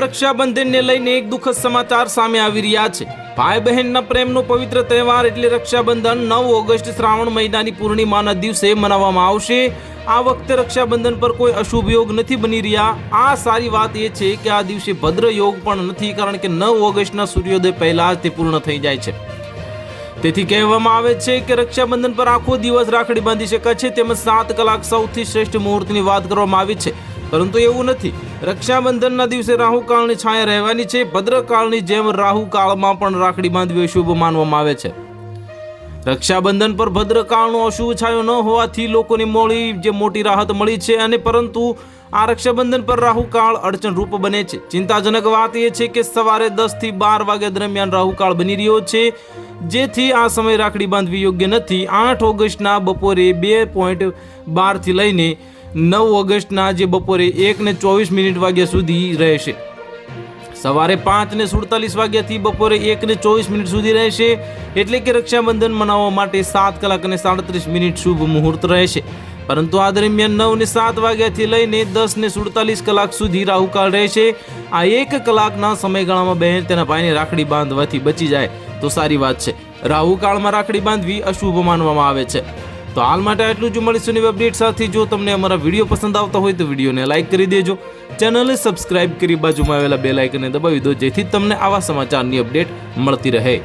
રક્ષાબંધનને લઈને એક દુઃખદ સમાચાર સામે આવી રહ્યા છે। ભાઈ બહેનના પ્રેમનો પવિત્ર તહેવાર એટલે રક્ષાબંધન 9 ઓગસ્ટ શ્રાવણ મહિનાની પૂર્ણિમાના દિવસે મનાવવામાં આવશે। આ વખતે રક્ષાબંધન પર કોઈ અશુભ યોગ નથી બની રહ્યા। આ સારી વાત એ છે કે આ દિવસે ભદ્ર યોગ પણ નથી, કારણ કે 9 ઓગસ્ટના સૂર્યોદય પહેલા જ તે પૂર્ણ થઈ જાય છે। તેથી કહેવામાં આવે છે કે રક્ષાબંધન પર આખો દિવસ રાખડી બાંધી શકાય છે, તેમજ 7 કલાક સૌથી શ્રેષ્ઠ મુહૂર્તની વાત કરવામાં આવી છે, પરંતુ એવું નથી। રક્ષાબંધનના દિવસે રાહુકાળની છાયા રહેવાની છે। ભદ્રકાળની જેમ રાહુકાળમાં પણ રાખડી બાંધવી શુભ માનવામાં આવે છે। રક્ષાબંધન પર ભદ્રકાળનો અશુભ છાયો ન હોવાથી લોકોને મોટી રાહત મળી છે, અને પરંતુ આ રક્ષાબંધન પર રાહુકાળ અડચણરૂપ બને છે। ચિંતાજનક વાત એ છે કે સવારે 10 થી 12 વાગ્યા દરમિયાન રાહુકાળ બની રહ્યો છે, જેથી આ સમય રાખડી બાંધવી યોગ્ય નથી। 8 ઓગસ્ટના બપોરે 2:12 થી લઈને 9 ઓગસ્ટના જે બપોરે 1:24 વાગ્યા સુધી રહેશે। સવારે 5:47 વાગ્યાથી બપોરે 1:24 સુધી રહેશે, એટલે કે રક્ષાબંધન મનાવવા માટે 7 કલાક અને 37 શુભ મુહૂર્ત રહેશે। પરંતુ આ દરમિયાન 9:07 વાગ્યાથી લઈને 10:47 કલાક સુધી રાહુકાળ રહેશે। આ 1 કલાકના સમયગાળામાં બહેન તેના ભાઈને રાખડી બાંધવાથી બચી જાય તો સારી વાત છે। રાહુકાળમાં રાખડી બાંધવી અશુભ માનવામાં આવે છે। તો હાલ માટે આટલું જ। મળીશું નવી અપડેટ સાથે। જો તમને અમારા વિડીયો પસંદ આવતા હોય તો વિડીયોને લાઇક કરી દેજો, ચેનલને સબસ્ક્રાઇબ કરી બાજુમાં આવેલા બેલ આઇકનને દબાવી દો, જેથી તમને આવા સમાચારની અપડેટ મળતી રહે।